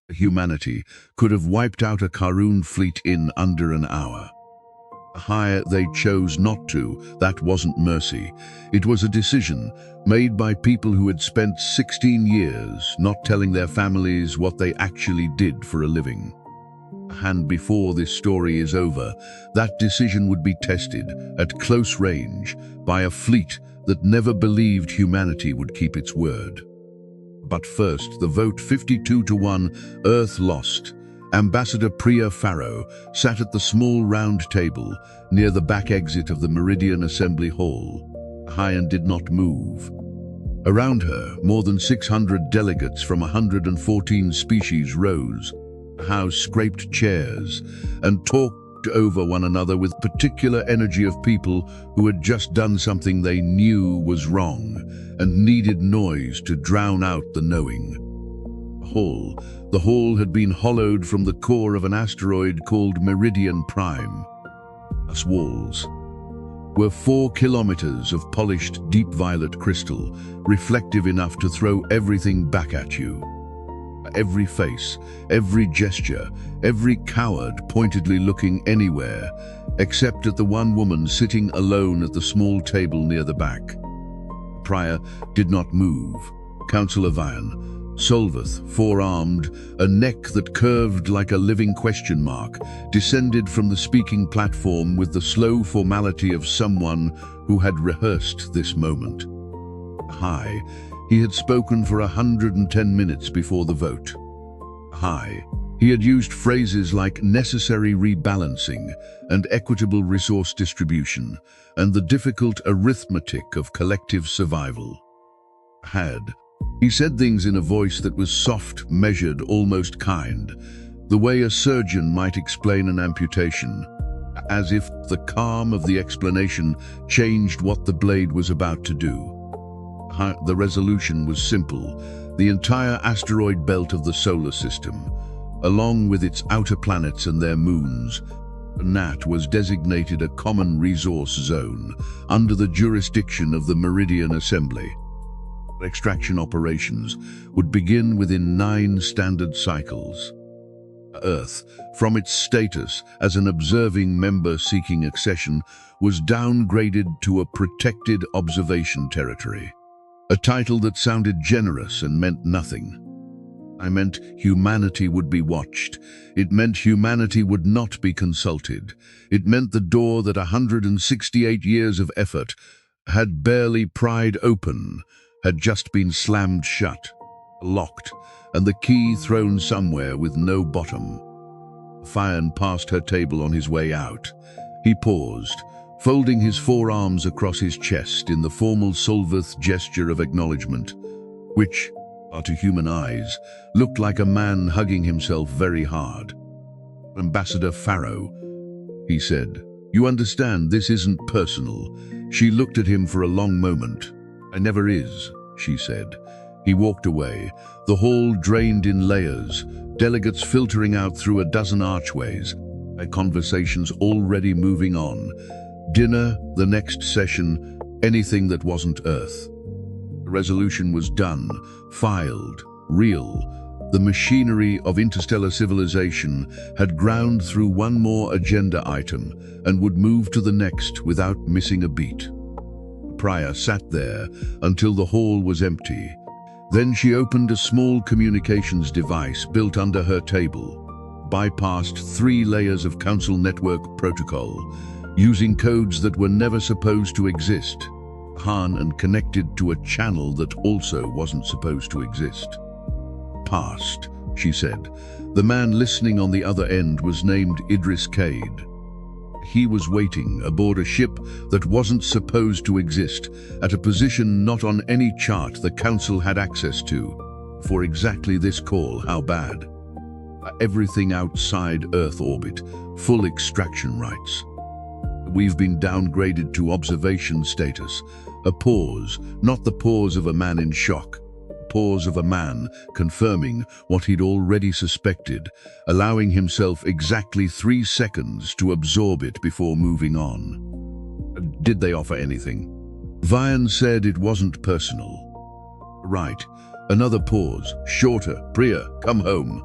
Humanity could have wiped out a Karun fleet in under an hour. They chose not to. That wasn't mercy. It was a decision made by people who had spent 16 years not telling their families what they actually did for a living. And before this story is over, that decision would be tested at close range by a fleet that never believed humanity would keep its word. But first, the vote 52-1, Earth lost. Ambassador Priya Farrow sat at the small round table near the back exit of the Meridian Assembly Hall. And did not move. Around her, more than 600 delegates from 114 species rose, scraped chairs, and talked over one another with particular energy of people who had just done something they knew was wrong and needed noise to drown out the knowing. The hall had been hollowed from the core of an asteroid called Meridian Prime. Its walls were 4 kilometers of polished deep violet crystal, reflective enough to throw everything back at you. Every face, every gesture, every coward pointedly looking anywhere, except at the one woman sitting alone at the small table near the back. Priya did not move. Councillor Vian, Solvath, four-armed, a neck that curved like a living question mark, descended from the speaking platform with the slow formality of someone who had rehearsed this moment. He had spoken for 110 minutes before the vote. He had used phrases like necessary rebalancing and equitable resource distribution and the difficult arithmetic of collective survival. He said things in a voice that was soft, measured, almost kind, the way a surgeon might explain an amputation, as if the calm of the explanation changed what the blade was about to do. The resolution was simple: the entire asteroid belt of the solar system, along with its outer planets and their moons, NAT, was designated a common resource zone under the jurisdiction of the Meridian Assembly. Extraction operations would begin within 9 standard cycles. Earth, from its status as an observing member seeking accession, was downgraded to a protected observation territory. A title that sounded generous and meant nothing. I meant humanity would be watched. It meant humanity would not be consulted. It meant the door that 168 years of effort had barely pried open had just been slammed shut, locked, and the key thrown somewhere with no bottom. Vian passed her table on his way out. He paused, folding his forearms across his chest in the formal Solvath gesture of acknowledgement, which, to human eyes, looked like a man hugging himself very hard. "Ambassador Farrow," he said, "you understand this isn't personal." She looked at him for a long moment. "I never is," she said. He walked away. The hall drained in layers, delegates filtering out through a dozen archways, conversations already moving on. Dinner, the next session, anything that wasn't Earth. The resolution was done, filed, real. The machinery of interstellar civilization had ground through one more agenda item and would move to the next without missing a beat. Priya sat there until the hall was empty. Then she opened a small communications device built under her table, bypassed 3 layers of Council network protocol, using codes that were never supposed to exist, and connected to a channel that also wasn't supposed to exist. "Passed," she said. The man listening on the other end was named Idris Cade. He was waiting aboard a ship that wasn't supposed to exist, at a position not on any chart the Council had access to, for exactly this call. How bad? Everything outside Earth orbit, full extraction rights. We've been downgraded to observation status. A pause, not the pause of a man in shock. Pause of a man confirming what he'd already suspected, allowing himself exactly 3 seconds to absorb it before moving on. "Did they offer anything?" Vian said it wasn't personal. "Right." Another pause, shorter. "Priya, come home."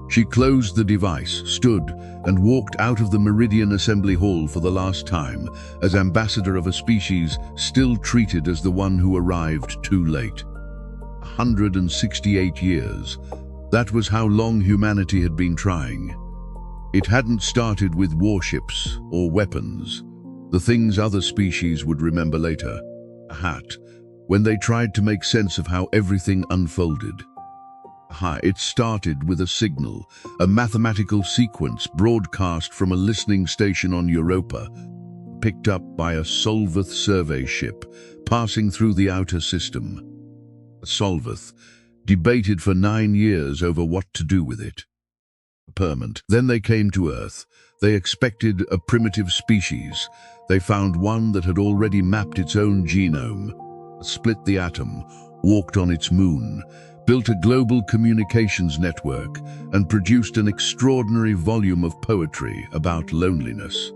She closed the device, stood, and walked out of the Meridian Assembly Hall for the last time, as ambassador of a species still treated as the one who arrived too late. 168 years. That was how long humanity had been trying. It hadn't started with warships or weapons, the things other species would remember later. A hat, when they tried to make sense of how everything unfolded. It started with a signal, a mathematical sequence broadcast from a listening station on Europa, picked up by a Solvath survey ship passing through the outer system. Solvath debated for 9 years over what to do with it. Then they came to Earth. They expected a primitive species. They found one that had already mapped its own genome, split the atom, walked on its moon, built a global communications network, and produced an extraordinary volume of poetry about loneliness.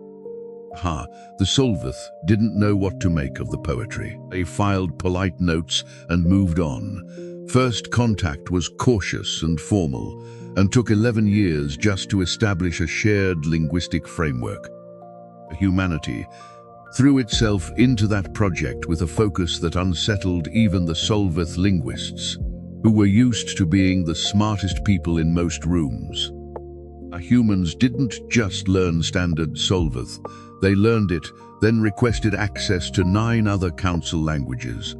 The Solvath didn't know what to make of the poetry. They filed polite notes and moved on. First contact was cautious and formal, and took 11 years just to establish a shared linguistic framework. Humanity threw itself into that project with a focus that unsettled even the Solvath linguists, who were used to being the smartest people in most rooms. Humans didn't just learn standard Solvath, they learned it, then requested access to 9 other council languages.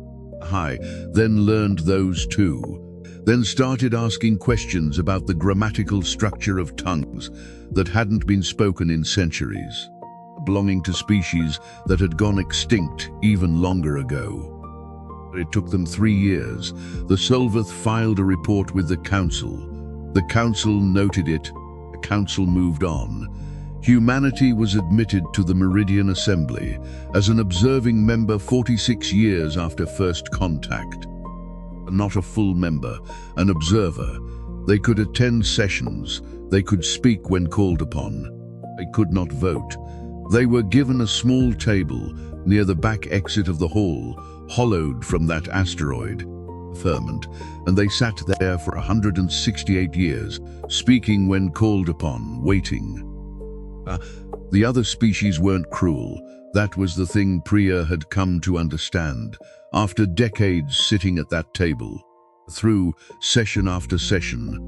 Then learned those too. Then started asking questions about the grammatical structure of tongues that hadn't been spoken in centuries, belonging to species that had gone extinct even longer ago. It took them 3 years. The Solvath filed a report with the Council. The Council noted it. The Council moved on. Humanity was admitted to the Meridian Assembly as an observing member 46 years after first contact. Not a full member, an observer. They could attend sessions. They could speak when called upon. They could not vote. They were given a small table near the back exit of the hall, hollowed from that asteroid, Ferment, and they sat there for 168 years, speaking when called upon, waiting. The other species weren't cruel. That was the thing Priya had come to understand, after decades sitting at that table, through session after session.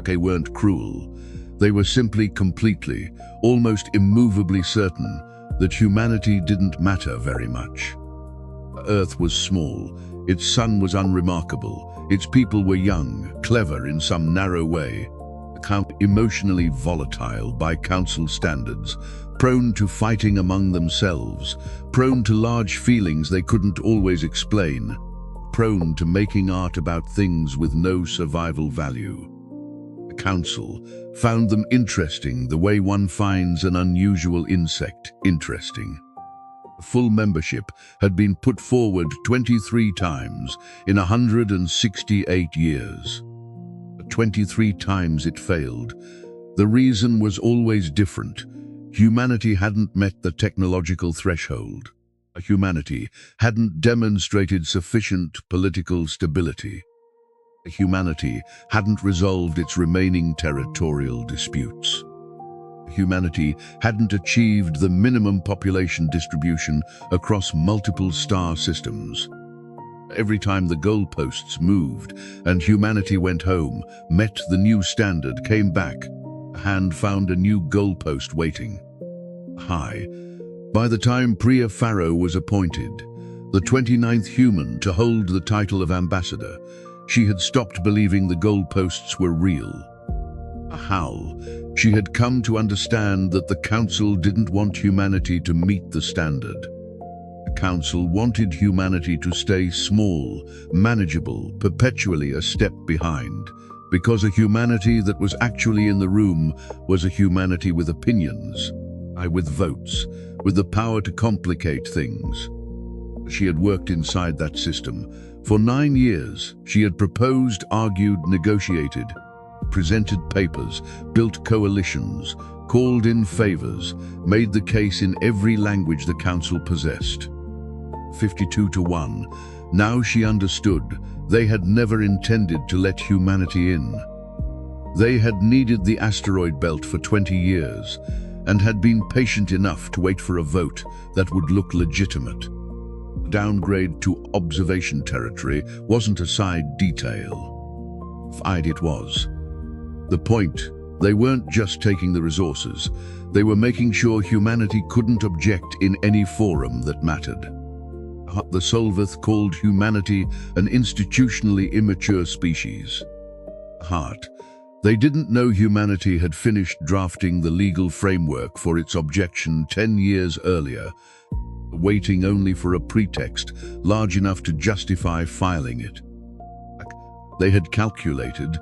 They weren't cruel. They were simply completely, almost immovably certain that humanity didn't matter very much. Earth was small, its sun was unremarkable, its people were young, clever in some narrow way, emotionally volatile by council standards, prone to fighting among themselves, prone to large feelings they couldn't always explain, prone to making art about things with no survival value. The council found them interesting the way one finds an unusual insect interesting. Full membership had been put forward 23 times in 168 years. 23 times it failed. The reason was always different. Humanity hadn't met the technological threshold. Humanity hadn't demonstrated sufficient political stability. Humanity hadn't resolved its remaining territorial disputes. Humanity hadn't achieved the minimum population distribution across multiple star systems. Every time the goalposts moved and humanity went home, met the new standard, came back, a hand found a new goalpost waiting. By the time Priya Farrow was appointed, the 29th human to hold the title of ambassador, she had stopped believing the goalposts were real. She had come to understand that the Council didn't want humanity to meet the standard. The Council wanted humanity to stay small, manageable, perpetually a step behind, because a humanity that was actually in the room was a humanity with opinions, with votes, with the power to complicate things. She had worked inside that system. For 9 years, she had proposed, argued, negotiated, presented papers, built coalitions, called in favors, made the case in every language the Council possessed. 52-1. Now she understood. They had never intended to let humanity in. They had needed the asteroid belt for 20 years and had been patient enough to wait for a vote that would look legitimate. The downgrade to observation territory wasn't a side detail. It was. The point, they weren't just taking the resources, they were making sure humanity couldn't object in any forum that mattered. The Solvath called humanity an institutionally immature species. They didn't know humanity had finished drafting the legal framework for its objection 10 years earlier, waiting only for a pretext large enough to justify filing it. They had calculated,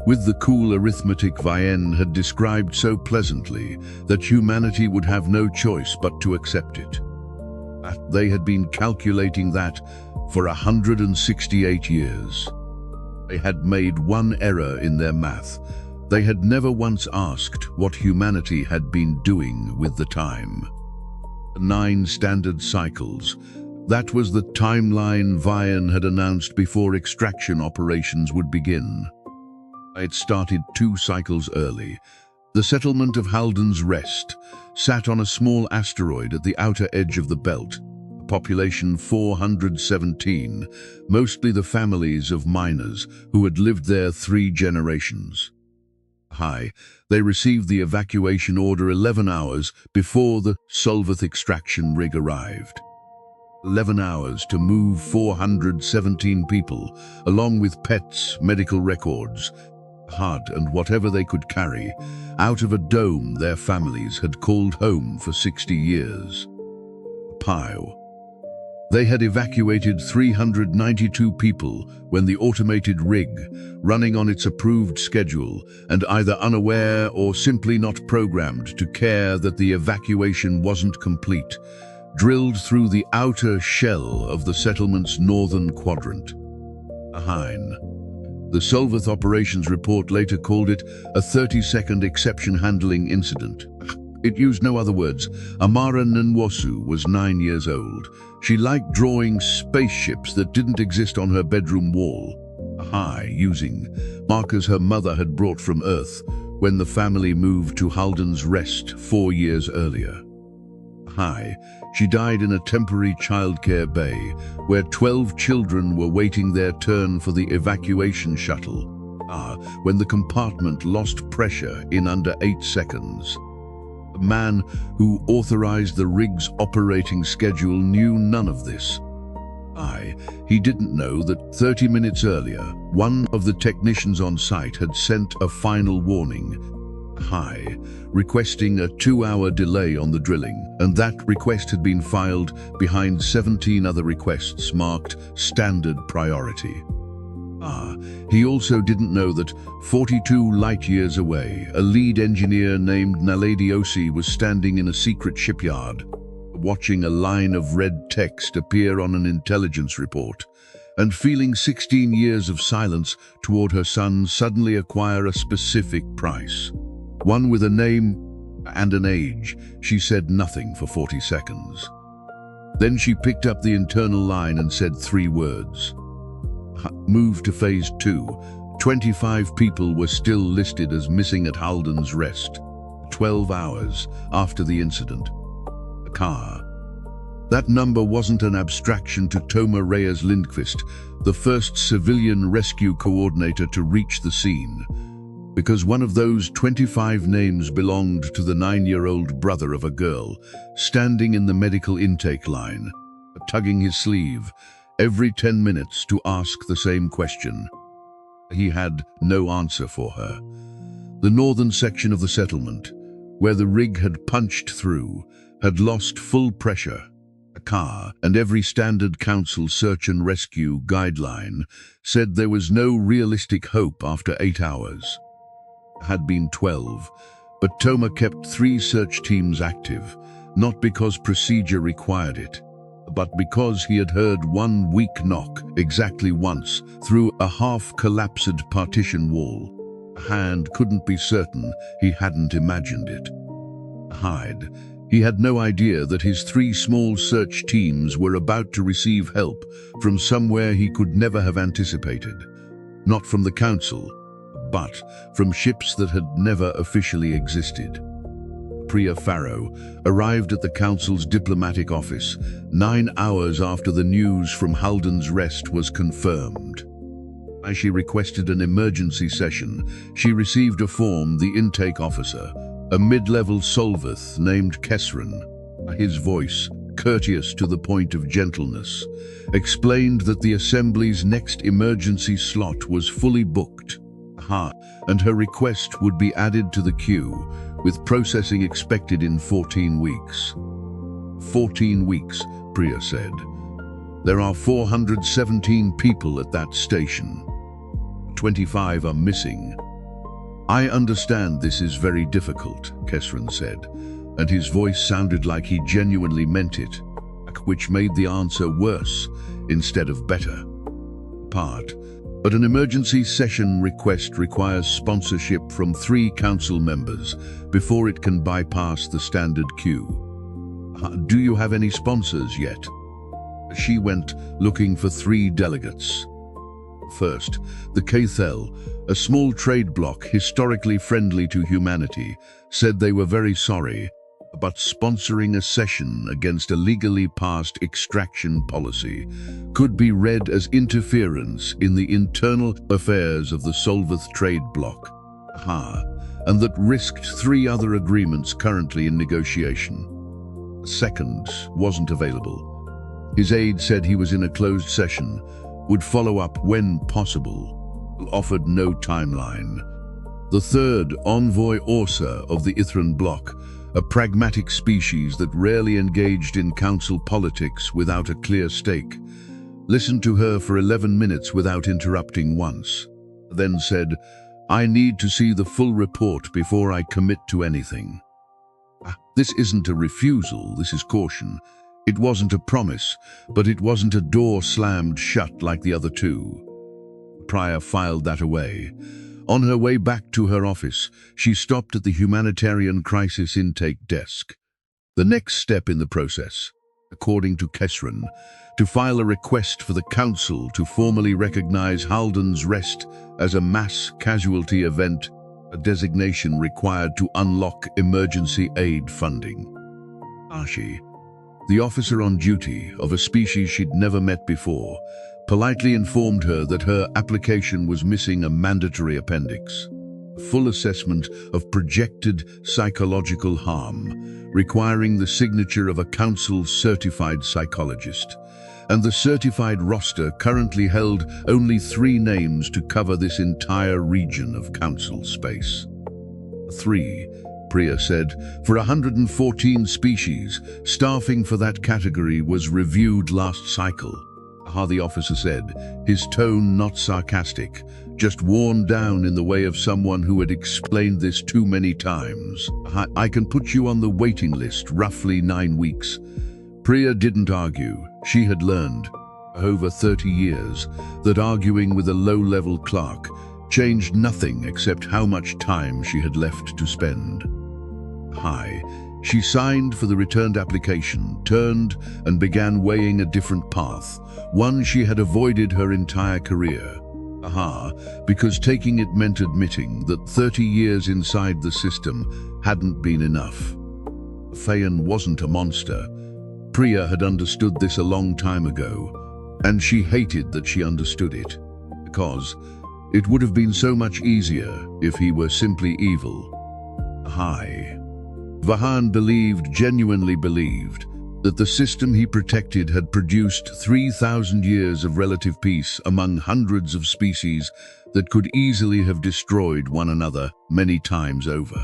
with the cool arithmetic Vienne had described so pleasantly, that humanity would have no choice but to accept it. They had been calculating that for 168 years. They had made one error in their math. They had never once asked what humanity had been doing with the time. 9 standard cycles. That was the timeline Vienne had announced before extraction operations would begin. It started 2 cycles early. The settlement of Halden's Rest sat on a small asteroid at the outer edge of the belt. Population 417, mostly the families of miners who had lived there 3 generations. They received the evacuation order 11 hours before the Solvath extraction rig arrived. 11 hours to move 417 people, along with pets, medical records, and whatever they could carry, out of a dome their families had called home for 60 years. They had evacuated 392 people when the automated rig, running on its approved schedule and either unaware or simply not programmed to care that the evacuation wasn't complete, drilled through the outer shell of the settlement's northern quadrant. The Solvath operations report later called it a 30-second exception handling incident. It used no other words. Amara Nwosu was 9 years old. She liked drawing spaceships that didn't exist on her bedroom wall, using markers her mother had brought from Earth when the family moved to Halden's Rest 4 years earlier. She died in a temporary childcare bay where 12 children were waiting their turn for the evacuation shuttle, when the compartment lost pressure in under 8 seconds. The man who authorized the rig's operating schedule knew none of this. He didn't know that 30 minutes earlier, one of the technicians on site had sent a final warning, requesting a 2-hour delay on the drilling, and that request had been filed behind 17 other requests marked standard priority. He also didn't know that 42 light-years away, a lead engineer named Naledi Osi was standing in a secret shipyard, watching a line of red text appear on an intelligence report, and feeling 16 years of silence toward her son suddenly acquire a specific price. One with a name and an age. She said nothing for 40 seconds. Then she picked up the internal line and said 3 words. Move to Phase 2. 25 people were still listed as missing at Halden's Rest, 12 hours after the incident. That number wasn't an abstraction to Toma Reyes Lindqvist, the first civilian rescue coordinator to reach the scene, because one of those 25 names belonged to the 9-year-old brother of a girl, standing in the medical intake line, tugging his sleeve, every 10 minutes to ask the same question. He had no answer for her. The northern section of the settlement, where the rig had punched through, had lost full pressure. And every standard council search and rescue guideline said there was no realistic hope after 8 hours. Had been 12, but Toma kept 3 search teams active, not because procedure required it, but because he had heard one weak knock exactly once through a half-collapsed partition wall. A hand couldn't be certain he hadn't imagined it. He had no idea that his 3 small search teams were about to receive help from somewhere he could never have anticipated. Not from the council, but from ships that had never officially existed. Priya Farrow arrived at the council's diplomatic office 9 hours after the news from Halden's Rest was confirmed. As she requested an emergency session, she received a form. The intake officer, a mid-level Solvath named Kesran, his voice, courteous to the point of gentleness, explained that the assembly's next emergency slot was fully booked, and her request would be added to the queue, with processing expected in 14 weeks. 14 weeks, Priya said. There are 417 people at that station. 25 are missing. I understand this is very difficult, Kesran said, and his voice sounded like he genuinely meant it, which made the answer worse instead of better. But an emergency session request requires sponsorship from 3 council members before it can bypass the standard queue. Do you have any sponsors yet? She went looking for 3 delegates. First, the Cathel, a small trade bloc historically friendly to humanity, said they were very sorry, but sponsoring a session against a legally passed extraction policy could be read as interference in the internal affairs of the Solvath trade bloc, and that risked 3 other agreements currently in negotiation. Second wasn't available. His aide said he was in a closed session, would follow up when possible, offered no timeline. The third, Envoy Orsa of the Ithran bloc, a pragmatic species that rarely engaged in council politics without a clear stake, listened to her for 11 minutes without interrupting once, then said, I need to see the full report before I commit to anything. This isn't a refusal, this is caution. It wasn't a promise, but it wasn't a door slammed shut like the other 2. Priya filed that away. On her way back to her office, she stopped at the humanitarian crisis intake desk. The next step in the process, according to Kesran, to file a request for the council to formally recognize Halden's Rest as a mass casualty event, a designation required to unlock emergency aid funding. Ashi, the officer on duty of a species she'd never met before, politely informed her that her application was missing a mandatory appendix. Full assessment of projected psychological harm, requiring the signature of a council-certified psychologist. And the certified roster currently held only 3 names to cover this entire region of council space. 3, Priya said, for 114 species, staffing for that category was reviewed last cycle. The officer said, his tone not sarcastic, just worn down in the way of someone who had explained this too many times. I can put you on the waiting list, roughly 9 weeks. Priya didn't argue. She had learned, over 30 years, that arguing with a low-level clerk changed nothing except how much time she had left to spend. She signed for the returned application, turned and began weighing a different path, one she had avoided her entire career. Because taking it meant admitting that 30 years inside the system hadn't been enough. Thayan wasn't a monster. Priya had understood this a long time ago, and she hated that she understood it, because it would have been so much easier if he were simply evil. Vahan genuinely believed, that the system he protected had produced 3,000 years of relative peace among hundreds of species that could easily have destroyed one another many times over.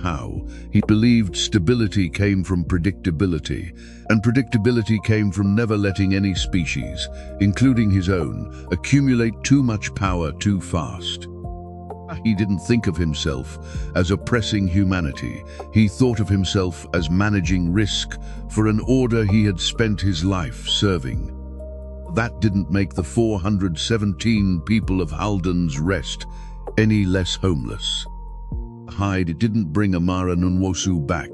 How? He believed stability came from predictability, and predictability came from never letting any species, including his own, accumulate too much power too fast. He didn't think of himself as oppressing humanity. He thought of himself as managing risk for an order he had spent his life serving. That didn't make the 417 people of Halden's Rest any less homeless. It didn't bring Amara Nunwosu back,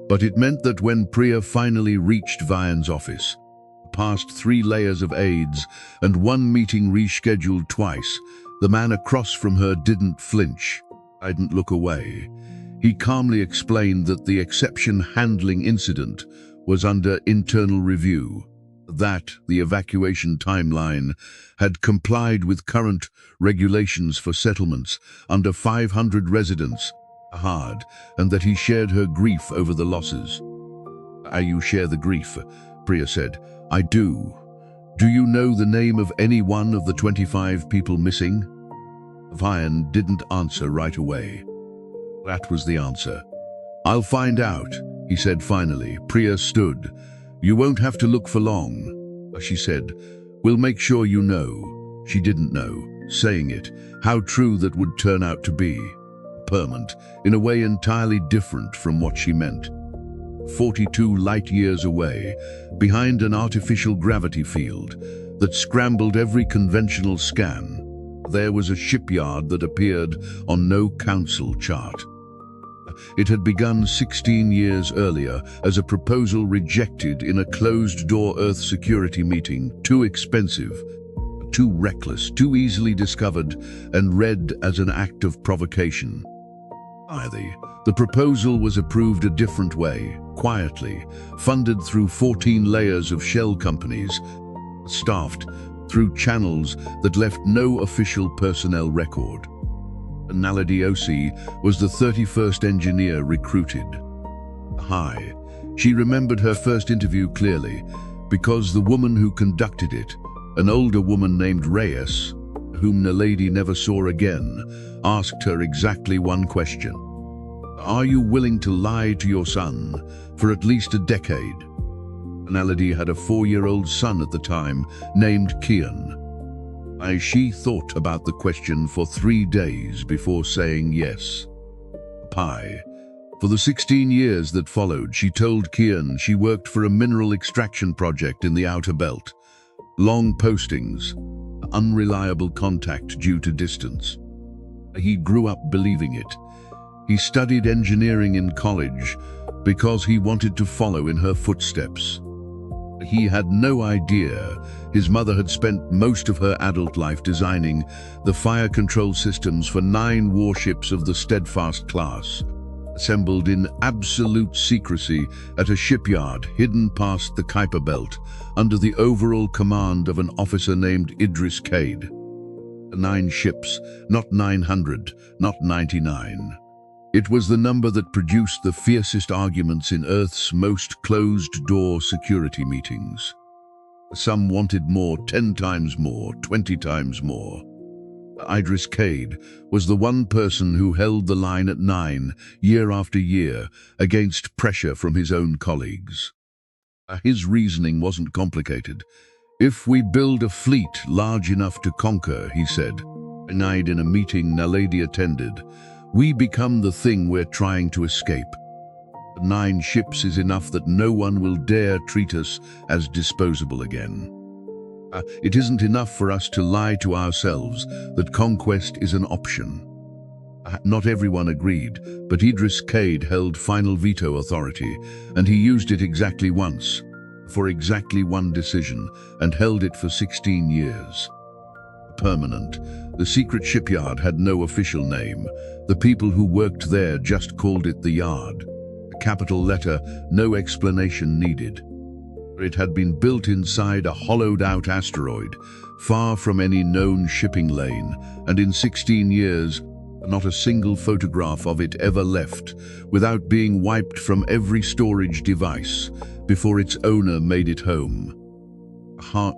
but it meant that when Priya finally reached Vahan's office, past 3 layers of aides and 1 meeting rescheduled twice, The man across from her didn't flinch. I didn't look away. He calmly explained that the exception handling incident was under internal review, that the evacuation timeline had complied with current regulations for settlements under 500 residents, hard, and that he shared her grief over the losses. You share the grief, Priya said. I do. Do you know the name of any one of the 25 people missing? Vayan didn't answer right away. That was the answer. I'll find out, he said finally. Priya stood. You won't have to look for long, she said. We'll make sure you know. She didn't know, saying it, how true that would turn out to be. Permanent, in a way entirely different from what she meant. 42 light years away, behind an artificial gravity field that scrambled every conventional scan, there was a shipyard that appeared on no council chart. It had begun 16 years earlier as a proposal rejected in a closed-door Earth security meeting, too expensive, too reckless, too easily discovered, and read as an act of provocation. The proposal was approved a different way, quietly, funded through 14 layers of shell companies, staffed through channels that left no official personnel record. Naledi Osi was the 31st engineer recruited. She remembered her first interview clearly, because the woman who conducted it, an older woman named Reyes, whom Naledi never saw again, asked her exactly one question. Are you willing to lie to your son for at least a decade? Naledi had a 4-year-old son at the time, named Kian. She thought about the question for 3 days before saying yes. For the 16 years that followed, she told Kian she worked for a mineral extraction project in the Outer Belt. Long postings, unreliable contact due to distance. He grew up believing it. He studied engineering in college because he wanted to follow in her footsteps. He had no idea his mother had spent most of her adult life designing the fire control systems for 9 warships of the Steadfast class, assembled in absolute secrecy at a shipyard hidden past the Kuiper Belt under the overall command of an officer named Idris Cade. 9 ships, not 900, not 99. It was the number that produced the fiercest arguments in Earth's most closed-door security meetings. Some wanted more, 10 times more, 20 times more. Idris Cade was the one person who held the line at 9, year after year, against pressure from his own colleagues. His reasoning wasn't complicated. If we build a fleet large enough to conquer, he said, in a meeting Naledi attended, we become the thing we're trying to escape. 9 ships is enough that no one will dare treat us as disposable again. It isn't enough for us to lie to ourselves that conquest is an option. Not everyone agreed, but Idris Cade held final veto authority, and he used it exactly once, for exactly one decision, and held it for 16 years. Permanent. The secret shipyard had no official name. The people who worked there just called it the Yard. A capital letter, no explanation needed. It had been built inside a hollowed-out asteroid, far from any known shipping lane, and in 16 years, not a single photograph of it ever left, without being wiped from every storage device before its owner made it home.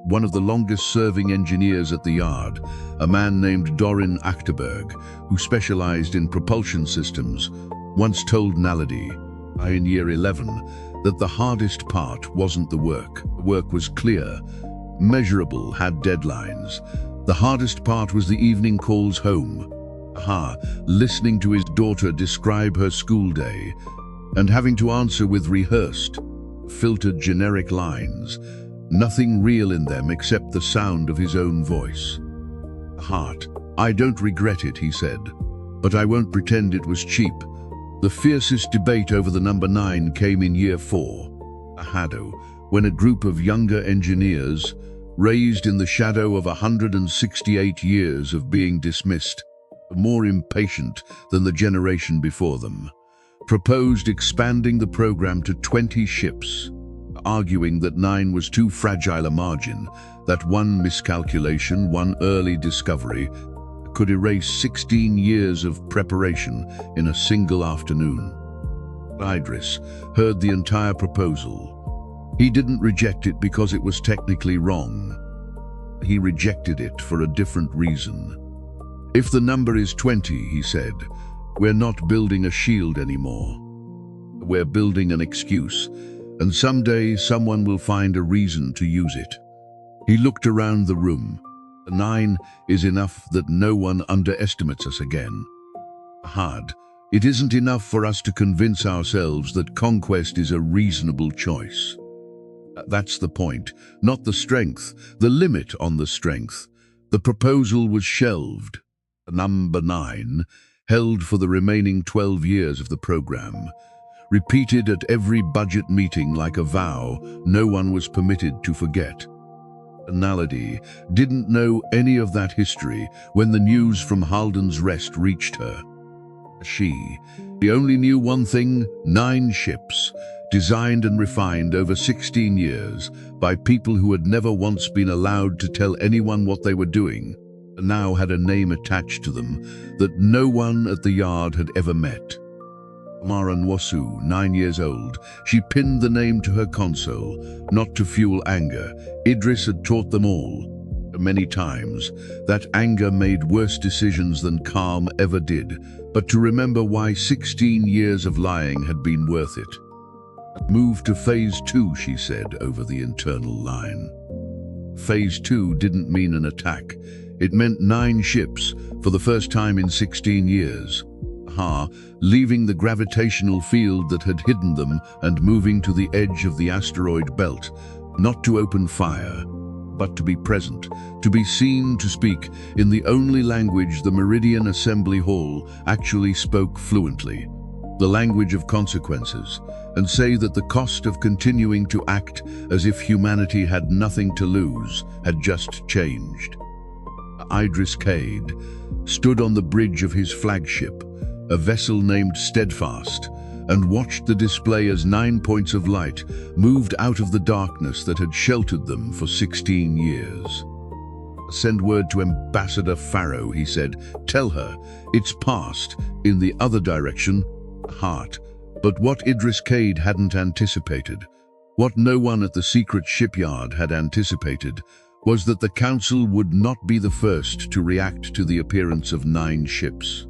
One of the longest-serving engineers at the Yard, a man named Dorin Achterberg, who specialized in propulsion systems, once told Naledi, in year 11, that the hardest part wasn't the work. The work was clear, measurable, had deadlines. The hardest part was the evening calls home. Listening to his daughter describe her school day, and having to answer with rehearsed, filtered generic lines, nothing real in them except the sound of his own voice. I don't regret it, he said, but I won't pretend it was cheap. The fiercest debate over the number 9 came in year 4, Ahado, when a group of younger engineers, raised in the shadow of 168 years of being dismissed, more impatient than the generation before them, proposed expanding the program to 20 ships, arguing that 9 was too fragile a margin, that one miscalculation, one early discovery, could erase 16 years of preparation in a single afternoon. Idris heard the entire proposal. He didn't reject it because it was technically wrong. He rejected it for a different reason. If the number is 20, he said, we're not building a shield anymore. We're building an excuse, and someday someone will find a reason to use it. He looked around the room. 9 is enough that no one underestimates us again. Hard. It isn't enough for us to convince ourselves that conquest is a reasonable choice. That's the point, not the strength, the limit on the strength. The proposal was shelved. Number 9, held for the remaining 12 years of the program, repeated at every budget meeting like a vow no one was permitted to forget. Naledi didn't know any of that history when the news from Halden's Rest reached her. She only knew one thing: 9 ships, designed and refined over 16 years by people who had never once been allowed to tell anyone what they were doing, now had a name attached to them that no one at the yard had ever met. Mara Nwosu, 9 years old, she pinned the name to her console, not to fuel anger. Idris had taught them all, many times, that anger made worse decisions than calm ever did, but to remember why 16 years of lying had been worth it. Move to Phase 2, she said over the internal line. Phase 2 didn't mean an attack. It meant 9 ships, for the first time in 16 years. Leaving the gravitational field that had hidden them and moving to the edge of the asteroid belt, not to open fire, but to be present, to be seen to speak in the only language the Meridian Assembly Hall actually spoke fluently, the language of consequences, and say that the cost of continuing to act as if humanity had nothing to lose had just changed. Idris Cade stood on the bridge of his flagship, a vessel named Steadfast, and watched the display as 9 points of light moved out of the darkness that had sheltered them for 16 years. Send word to Ambassador Farrow, he said. Tell her it's past, in the other direction, heart. But what Idris Cade hadn't anticipated, what no one at the secret shipyard had anticipated, was that the Council would not be the first to react to the appearance of 9 ships.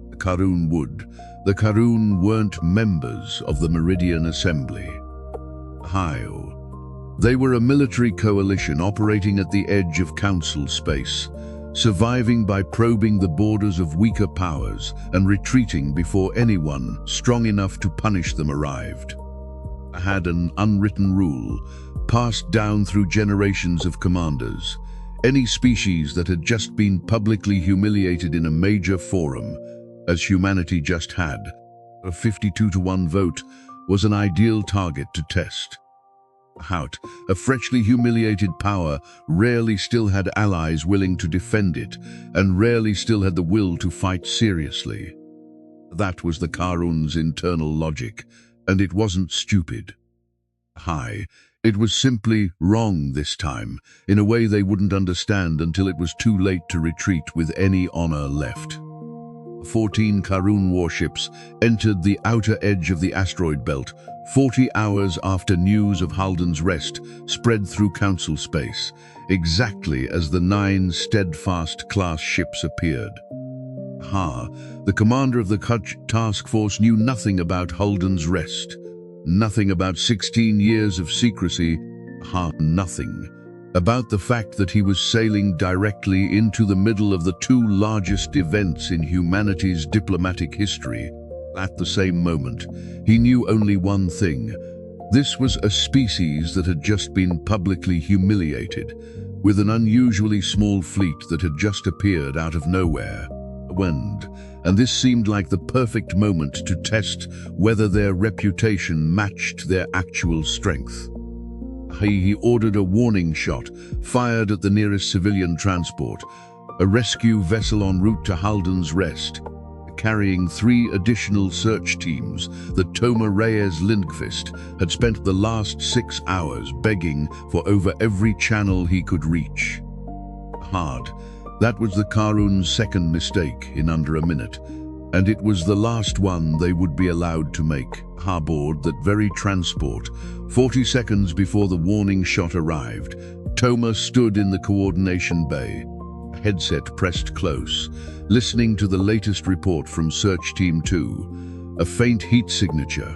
The Karun would. The Karun weren't members of the Meridian Assembly. They were a military coalition operating at the edge of Council space, surviving by probing the borders of weaker powers and retreating before anyone strong enough to punish them arrived. Had an unwritten rule, passed down through generations of commanders. Any species that had just been publicly humiliated in a major forum, as humanity just had, a 52-to-1 vote, was an ideal target to test. Hout, a freshly humiliated power, rarely still had allies willing to defend it, and rarely still had the will to fight seriously. That was the Karun's internal logic, and it wasn't stupid. It was simply wrong this time, in a way they wouldn't understand until it was too late to retreat with any honor left. 14 Karun warships entered the outer edge of the asteroid belt 40 hours after news of Halden's Rest spread through Council space, exactly as the 9 Steadfast-class ships appeared. The commander of the Kutch task force knew nothing about Halden's Rest, nothing about 16 years of secrecy, nothing about the fact that he was sailing directly into the middle of the 2 largest events in humanity's diplomatic history. At the same moment, he knew only one thing. This was a species that had just been publicly humiliated, with an unusually small fleet that had just appeared out of nowhere. And this seemed like the perfect moment to test whether their reputation matched their actual strength. He ordered a warning shot, fired at the nearest civilian transport, a rescue vessel en route to Halden's Rest, carrying 3 additional search teams that Toma Reyes Lindqvist had spent the last 6 hours begging for over every channel he could reach. Hard. That was the Karun's second mistake in under a minute, and it was the last one they would be allowed to make. Aboard that very transport, 40 seconds before the warning shot arrived, Toma stood in the coordination bay, headset pressed close, listening to the latest report from Search Team 2. A faint heat signature,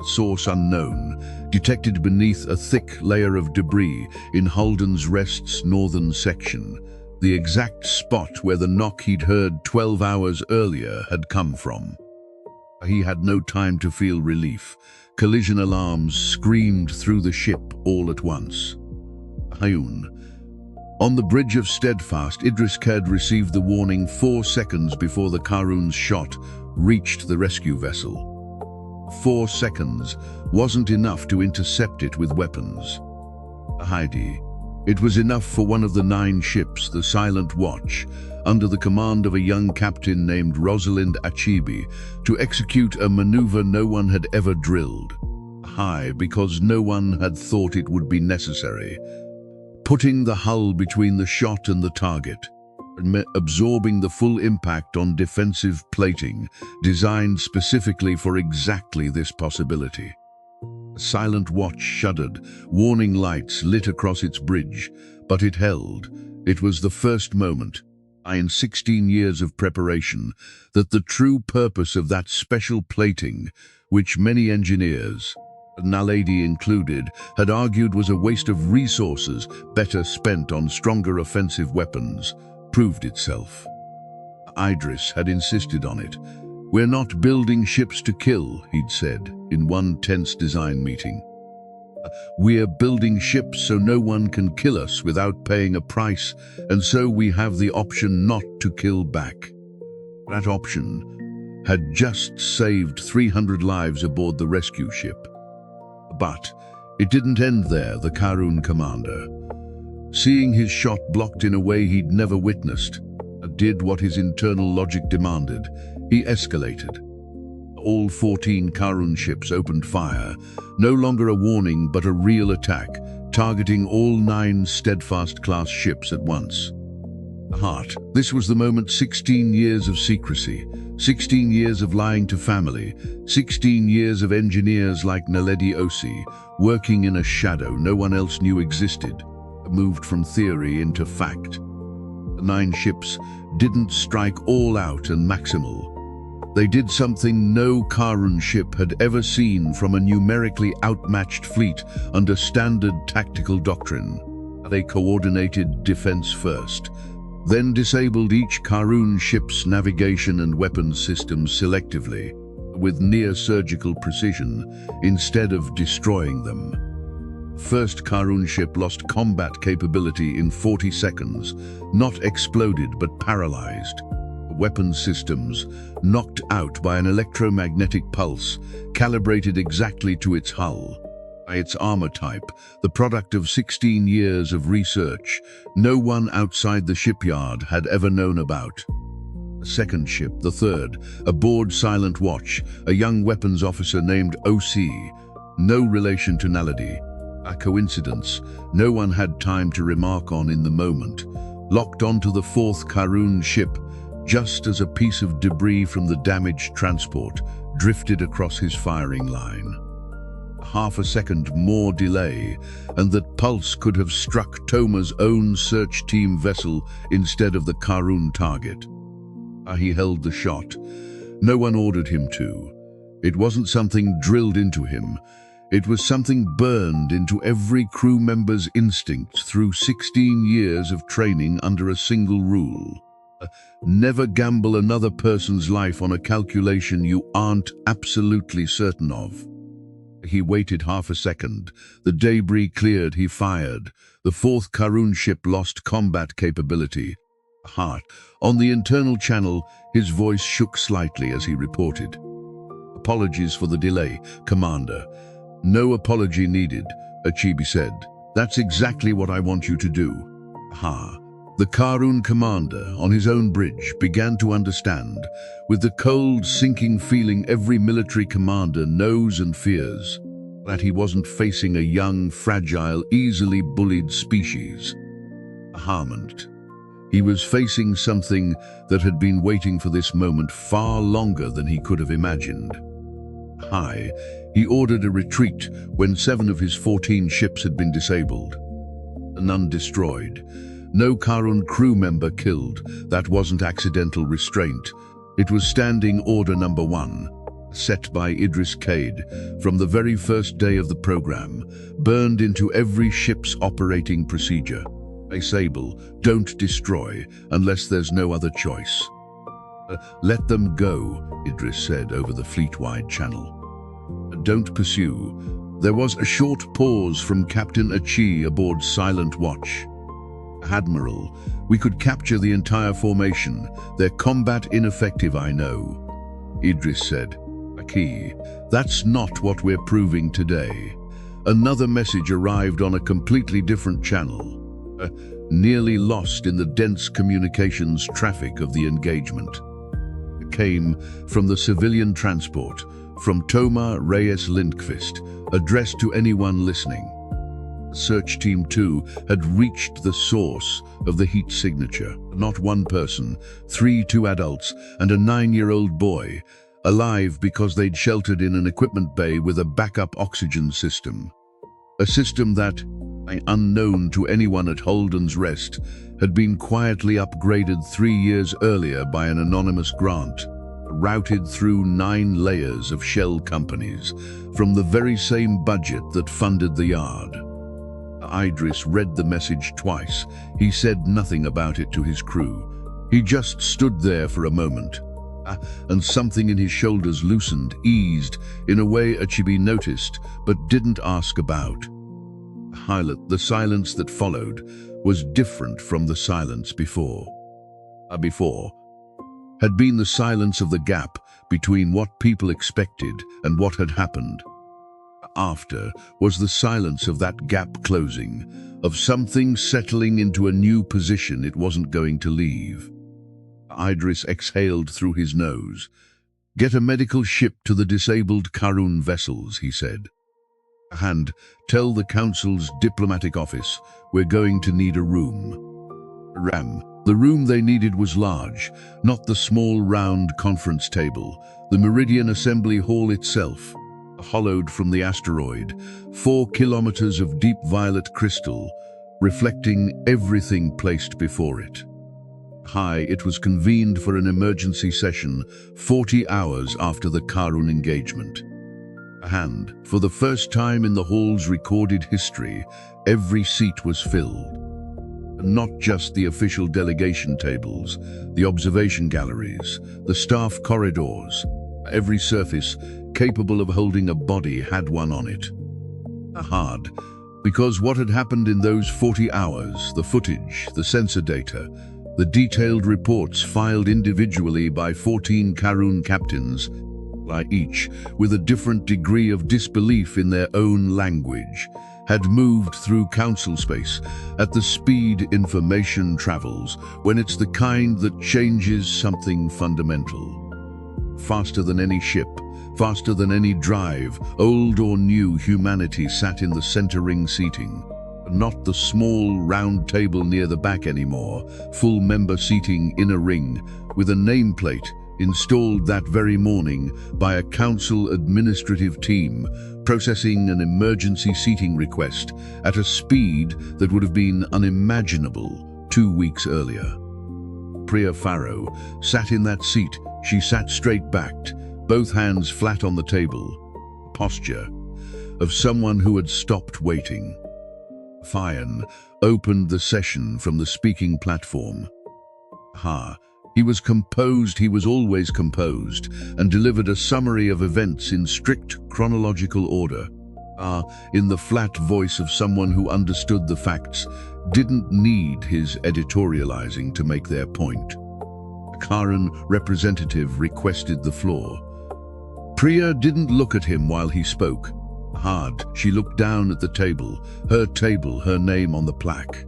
source unknown, detected beneath a thick layer of debris in Halden's Rest's northern section, the exact spot where the knock he'd heard 12 hours earlier had come from. He had no time to feel relief. Collision alarms screamed through the ship all at once. Hayun. On the bridge of Steadfast, Idris Khed received the warning 4 seconds before the Karun's shot reached the rescue vessel. 4 seconds wasn't enough to intercept it with weapons. Heidi. It was enough for one of the 9 ships, the Silent Watch, under the command of a young captain named Rosalind Achibi, to execute a maneuver no one had ever drilled. Because no one had thought it would be necessary. Putting the hull between the shot and the target, absorbing the full impact on defensive plating, designed specifically for exactly this possibility. Silent Watch shuddered, warning lights lit across its bridge, but it held. It was the first moment, in 16 years of preparation, that the true purpose of that special plating, which many engineers, Naledi included, had argued was a waste of resources better spent on stronger offensive weapons, proved itself. Idris had insisted on it. "We're not building ships to kill," he'd said in one tense design meeting. "We're building ships so no one can kill us without paying a price, and so we have the option not to kill back." That option had just saved 300 lives aboard the rescue ship. But it didn't end there, the Karun commander. Seeing his shot blocked in a way he'd never witnessed, did what his internal logic demanded. He escalated. All 14 Karun ships opened fire, no longer a warning but a real attack, targeting all 9 Steadfast-class ships at once. This was the moment. 16 years of secrecy, 16 years of lying to family, 16 years of engineers like Naledi Osi, working in a shadow no one else knew existed, moved from theory into fact. The 9 ships didn't strike all out and maximal. They did something no Karun ship had ever seen from a numerically outmatched fleet under standard tactical doctrine. They coordinated defense first, then disabled each Karun ship's navigation and weapons systems selectively, with near-surgical precision, instead of destroying them. First Karun ship lost combat capability in 40 seconds, not exploded but paralyzed. Weapons systems knocked out by an electromagnetic pulse, calibrated exactly to its hull. Its armor type, the product of 16 years of research, no one outside the shipyard had ever known about. A second ship, the third, aboard Silent Watch, a young weapons officer named O.C., no relation to Naledi. A coincidence no one had time to remark on in the moment, locked onto the 4th Karun ship, just as a piece of debris from the damaged transport drifted across his firing line. Half a second more delay, and that pulse could have struck Toma's own search team vessel instead of the Karun target. He held the shot. No one ordered him to. It wasn't something drilled into him. It was something burned into every crew member's instinct through 16 years of training under a single rule. Never gamble another person's life on a calculation you aren't absolutely certain of. He waited half a second. The debris cleared, he fired. The 4th Karun ship lost combat capability. On the internal channel, his voice shook slightly as he reported. "Apologies for the delay, Commander." "No apology needed," Achibi said. That's exactly what I want you to do. Ha. The Karun commander, on his own bridge, began to understand, with the cold, sinking feeling every military commander knows and fears, that he wasn't facing a young, fragile, easily bullied species. Harmont. He was facing something that had been waiting for this moment far longer than he could have imagined. He ordered a retreat when 7 of his 14 ships had been disabled. None destroyed. No Karun crew member killed. That wasn't accidental restraint. It was standing order number 1, set by Idris Cade from the very first day of the program, burned into every ship's operating procedure. Disable, don't destroy, unless there's no other choice. Let them go, Idris said over the fleet-wide channel. Don't pursue. There was a short pause from Captain Achi aboard Silent Watch. Admiral, we could capture the entire formation. Their combat ineffective, I know. Idris said. Aki, that's not what we're proving today. Another message arrived on a completely different channel, nearly lost in the dense communications traffic of the engagement. It came from the civilian transport, from Toma Reyes Lindqvist, addressed to anyone listening. Search Team 2 had reached the source of the heat signature. Not one person, 2 adults, and a 9-year-old boy, alive because they'd sheltered in an equipment bay with a backup oxygen system. A system that, unknown to anyone at Holden's Rest, had been quietly upgraded 3 years earlier by an anonymous grant, routed through 9 layers of shell companies, from the very same budget that funded the yard. Idris read the message twice. He said nothing about it to his crew. He just stood there for a moment, and something in his shoulders loosened, eased, in a way Achibi noticed, but didn't ask about. The silence that followed was different from the silence before. Before had been the silence of the gap between what people expected and what had happened. After was the silence of that gap closing, of something settling into a new position it wasn't going to leave. Idris exhaled through his nose. Get a medical ship to the disabled Karun vessels, he said. And tell the Council's diplomatic office we're going to need a room. The room they needed was large, not the small round conference table, the Meridian Assembly Hall itself, hollowed from the asteroid, 4 kilometers of deep violet crystal, reflecting everything placed before it. It was convened for an emergency session 40 hours after the Karun engagement. And, for the first time in the hall's recorded history, every seat was filled. Not just the official delegation tables, the observation galleries, the staff corridors. Every surface capable of holding a body had one on it. Because what had happened in those 40 hours, the footage, the sensor data, the detailed reports filed individually by 14 Karun captains, each with a different degree of disbelief in their own language, had moved through council space at the speed information travels when it's the kind that changes something fundamental. Faster than any ship, faster than any drive, old or new, humanity sat in the center ring seating. Not the small round table near the back anymore, full member seating in a ring, with a nameplate installed that very morning by a council administrative team, processing an emergency seating request at a speed that would have been unimaginable 2 weeks earlier. Priya Farrow sat in that seat. She sat straight-backed, both hands flat on the table, posture of someone who had stopped waiting. Fayan opened the session from the speaking platform. He was composed, he was always composed, and delivered a summary of events in strict chronological order. In the flat voice of someone who understood the facts, didn't need his editorializing to make their point. A Karun representative requested the floor. Priya didn't look at him while he spoke. Hard, she looked down at the table, her name on the plaque.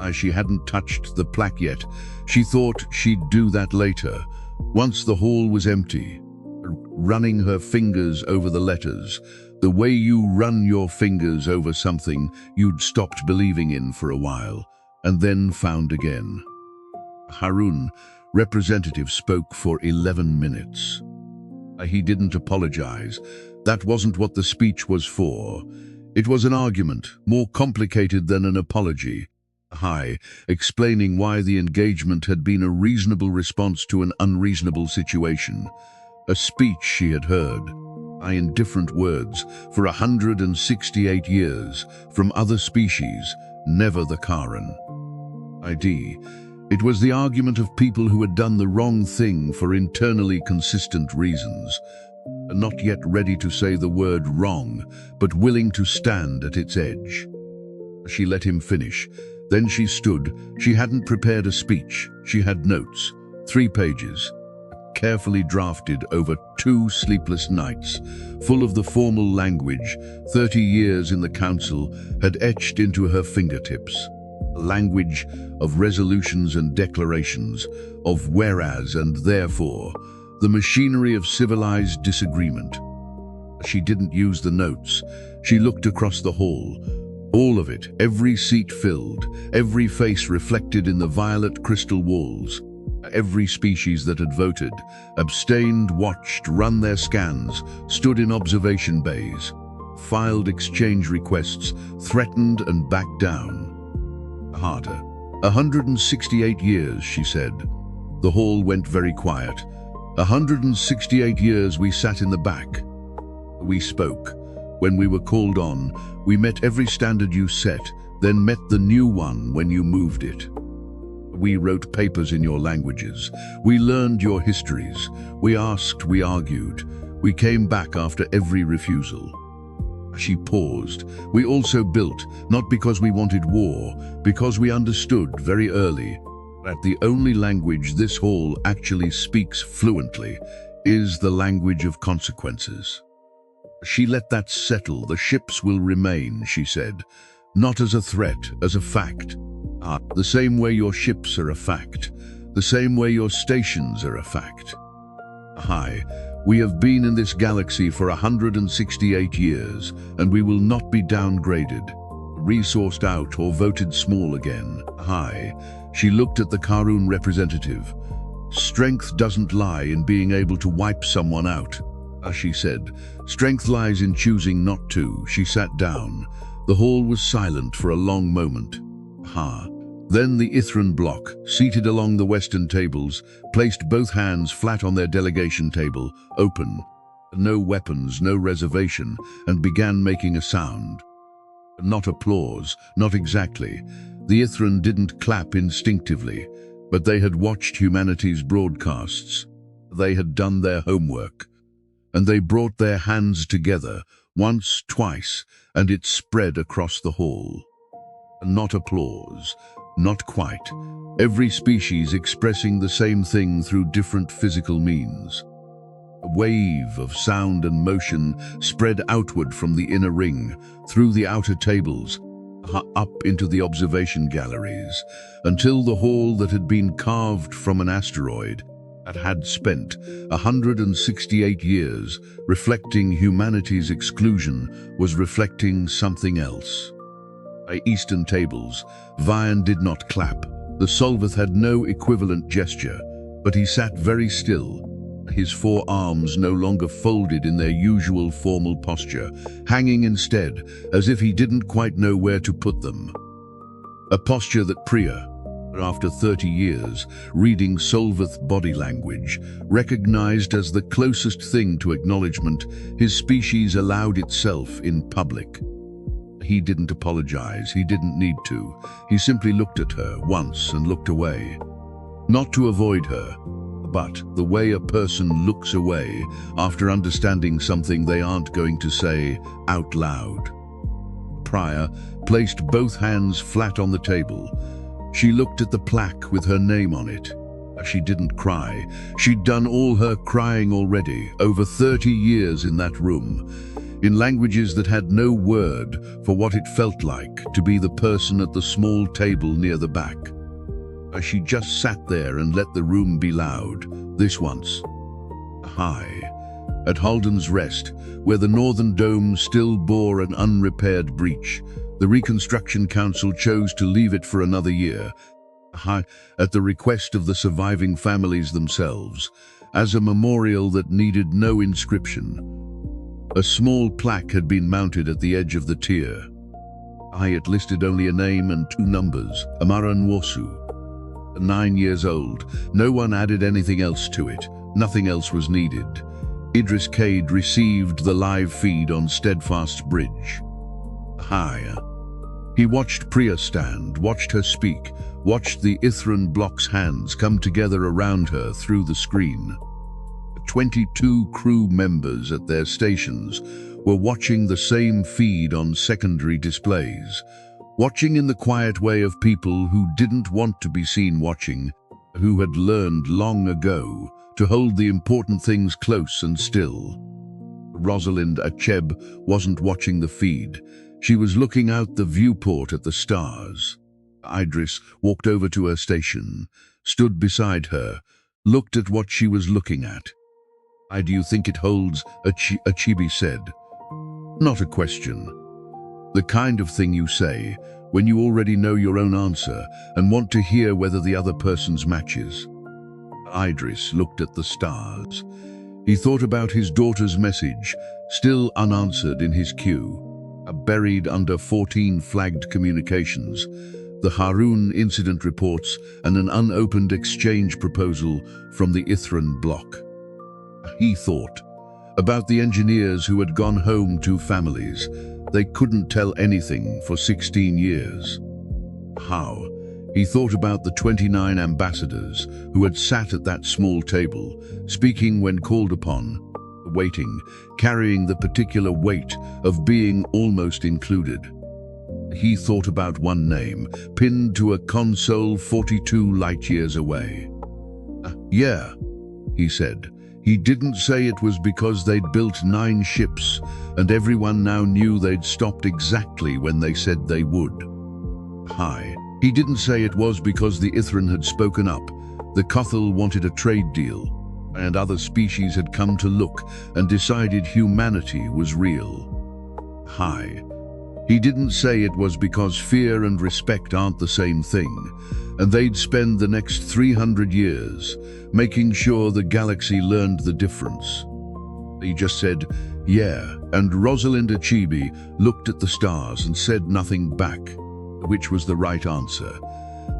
As she hadn't touched the plaque yet, she thought she'd do that later, once the hall was empty. Running her fingers over the letters, the way you run your fingers over something you'd stopped believing in for a while, and then found again. Harun, representative, spoke for 11 minutes. He didn't apologize. That wasn't what the speech was for. It was an argument, more complicated than an apology. Explaining why the engagement had been a reasonable response to an unreasonable situation. A speech she had heard, in different words, for 168 years, from other species, never the Karen. It was the argument of people who had done the wrong thing for internally consistent reasons, not yet ready to say the word wrong, but willing to stand at its edge. She let him finish. Then she stood. She hadn't prepared a speech. She had notes, 3 pages, carefully drafted over 2 sleepless nights, full of the formal language 30 years in the council had etched into her fingertips. Language of resolutions and declarations, of whereas and therefore, the machinery of civilized disagreement. She didn't use the notes. She looked across the hall. All of it, every seat filled, every face reflected in the violet crystal walls. Every species that had voted, abstained, watched, run their scans, stood in observation bays, filed exchange requests, threatened and backed down. Harder. 168 years, she said. The hall went very quiet. 168 years we sat in the back. We spoke. When we were called on, we met every standard you set, then met the new one when you moved it. We wrote papers in your languages. We learned your histories. We asked, we argued. We came back after every refusal. She paused. We also built, not because we wanted war, because we understood very early that the only language this hall actually speaks fluently is the language of consequences. She let that settle. The ships will remain, she said, not as a threat, as a fact. The same way your ships are a fact, the same way your stations are a fact. We have been in this galaxy for 168 years, and we will not be downgraded, resourced out or voted small again. She looked at the Karun representative. Strength doesn't lie in being able to wipe someone out, she said. Strength lies in choosing not to. She sat down. The hall was silent for a long moment. Then the Ithran bloc, seated along the western tables, placed both hands flat on their delegation table, open, no weapons, no reservation, and began making a sound. Not applause, not exactly. The Ithran didn't clap instinctively, but they had watched humanity's broadcasts. They had done their homework. And they brought their hands together, once, twice, and it spread across the hall. Not applause, not quite. Every species expressing the same thing through different physical means. A wave of sound and motion spread outward from the inner ring, through the outer tables, up into the observation galleries, until the hall that had been carved from an asteroid, that had spent 168 years reflecting humanity's exclusion, was reflecting something else. By eastern tables, Vian did not clap. The Solvath had no equivalent gesture, but he sat very still, his 4 arms no longer folded in their usual formal posture, hanging instead, as if he didn't quite know where to put them. A posture that Priya, after 30 years, reading Solvath body language, recognized as the closest thing to acknowledgement his species allowed itself in public. He didn't apologize, he didn't need to. He simply looked at her once and looked away. Not to avoid her, but the way a person looks away after understanding something they aren't going to say out loud. Priya placed both hands flat on the table. She looked at the plaque with her name on it. She didn't cry. She'd done all her crying already, over 30 years in that room. in languages that had no word for what it felt like to be the person at the small table near the back. She just sat there and let the room be loud, this once. High, at Halden's Rest, where the northern dome still bore an unrepaired breach, the Reconstruction Council chose to leave it for another year, high, at the request of the surviving families themselves, as a memorial that needed no inscription. A small plaque had been mounted at the edge of the tier. It listed only a name and 2 numbers, Amara Nwosu. 9 years old, no one added anything else to it. Nothing else was needed. Idris Cade received the live feed on Steadfast's bridge. Higher. He watched Priya stand, watched her speak, watched the Ithran block's hands come together around her through the screen. 22 crew members at their stations were watching the same feed on secondary displays, watching in the quiet way of people who didn't want to be seen watching, who had learned long ago to hold the important things close and still. Rosalind Achebe wasn't watching the feed. She was looking out the viewport at the stars. Idris walked over to her station, stood beside her, looked at what she was looking at. "Why do you think it holds?" Achebe said. "Not a question. The kind of thing you say when you already know your own answer and want to hear whether the other person's matches." Idris looked at the stars. He thought about his daughter's message, still unanswered in his queue, buried under 14 flagged communications, the Harun incident reports, and an unopened exchange proposal from the Ithran block. He thought about the engineers who had gone home to families. They couldn't tell anything for 16 years. How? He thought about the 29 ambassadors who had sat at that small table, speaking when called upon, waiting, carrying the particular weight of being almost included. He thought about one name, pinned to a console 42 light-years away. Yeah, he said. He didn't say it was because they'd built 9 ships, and everyone now knew they'd stopped exactly when they said they would. He didn't say it was because the Ithran had spoken up, the Kothal wanted a trade deal, and other species had come to look and decided humanity was real. He didn't say it was because fear and respect aren't the same thing, and they'd spend the next 300 years making sure the galaxy learned the difference. He just said, yeah, and Rosalind Achebe looked at the stars and said nothing back, which was the right answer.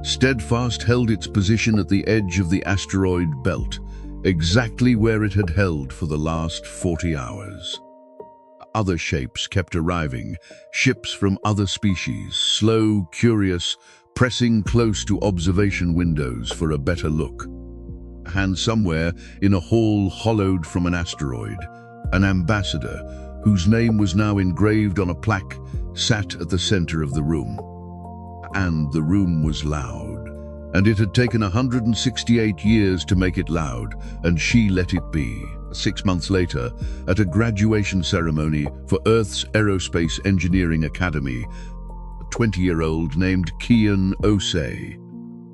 Steadfast held its position at the edge of the asteroid belt, exactly where it had held for the last 40 hours. Other shapes kept arriving, ships from other species, slow, curious, pressing close to observation windows for a better look. And somewhere, in a hall hollowed from an asteroid, an ambassador, whose name was now engraved on a plaque, sat at the center of the room. And the room was loud, and it had taken 168 years to make it loud, and she let it be. 6 months later, at a graduation ceremony for Earth's Aerospace Engineering Academy, a 20-year-old named Kian Osei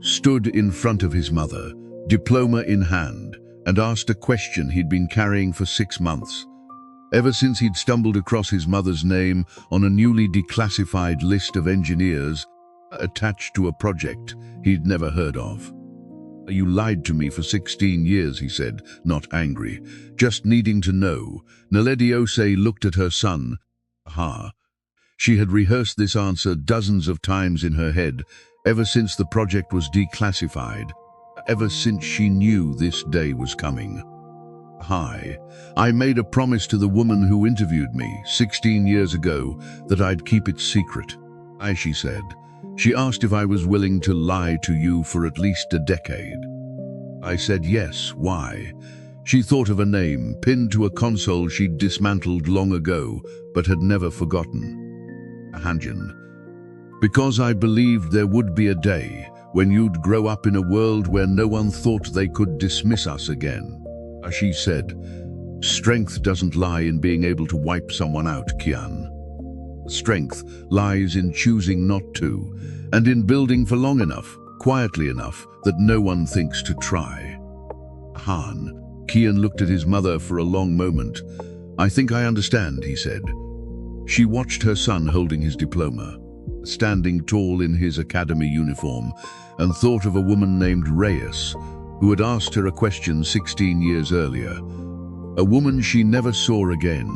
stood in front of his mother, diploma in hand, and asked a question he'd been carrying for 6 months. Ever since he'd stumbled across his mother's name on a newly declassified list of engineers attached to a project he'd never heard of. "You lied to me for 16 years, he said, not angry, just needing to know. Naledi Osei looked at her son. She had rehearsed this answer dozens of times in her head, ever since the project was declassified, ever since she knew this day was coming. I made a promise to the woman who interviewed me 16 years ago that I'd keep it secret. She said. She asked if I was willing to lie to you for at least a decade. I said yes. Why? She thought of a name pinned to a console she'd dismantled long ago, but had never forgotten. Hanjin. Because I believed there would be a day when you'd grow up in a world where no one thought they could dismiss us again. She said, Strength doesn't lie in being able to wipe someone out, Kian. Strength lies in choosing not to, and in building for long enough, quietly enough, that no one thinks to try. Han. Kian looked at his mother for a long moment. "I think I understand," he said. She watched her son holding his diploma, standing tall in his academy uniform, and thought of a woman named Reyes, who had asked her a question 16 years earlier. A woman she never saw again,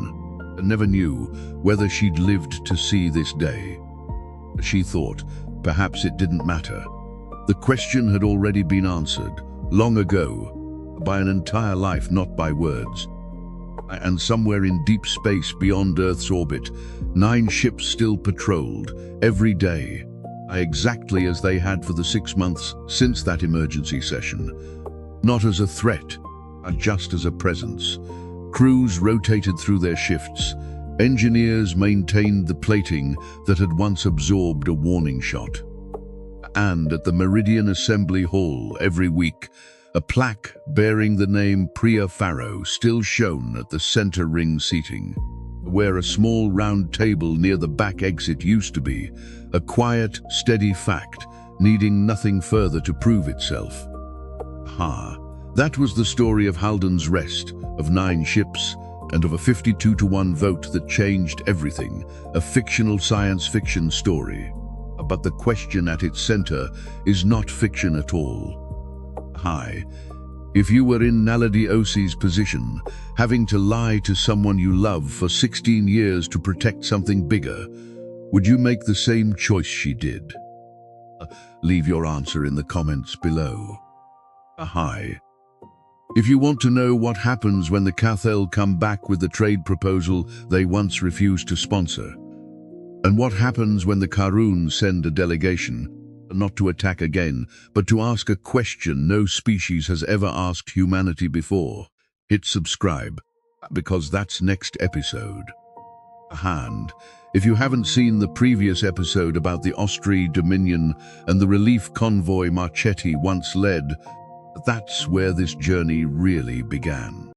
and never knew whether she'd lived to see this day. She thought perhaps it didn't matter. The question had already been answered, long ago, by an entire life, not by words. And somewhere in deep space beyond Earth's orbit, 9 ships still patrolled, every day, exactly as they had for the 6 months since that emergency session. Not as a threat, just as a presence. Crews rotated through their shifts. Engineers maintained the plating that had once absorbed a warning shot. And at the Meridian Assembly Hall every week, a plaque bearing the name Priya Faro still shone at the center ring seating, where a small round table near the back exit used to be, a quiet, steady fact, needing nothing further to prove itself. That was the story of Halden's Rest, of 9 ships, and of a 52-to-1 vote that changed everything, a fictional science fiction story. But the question at its center is not fiction at all. If you were in Naledi Osi's position, having to lie to someone you love for 16 years to protect something bigger, would you make the same choice she did? Leave your answer in the comments below. If you want to know what happens when the Cathel come back with the trade proposal they once refused to sponsor, and what happens when the Karun send a delegation, not to attack again, but to ask a question no species has ever asked humanity before, hit subscribe, because that's next episode. If you haven't seen the previous episode about the Austri Dominion and the relief convoy Marchetti once led, that's where this journey really began.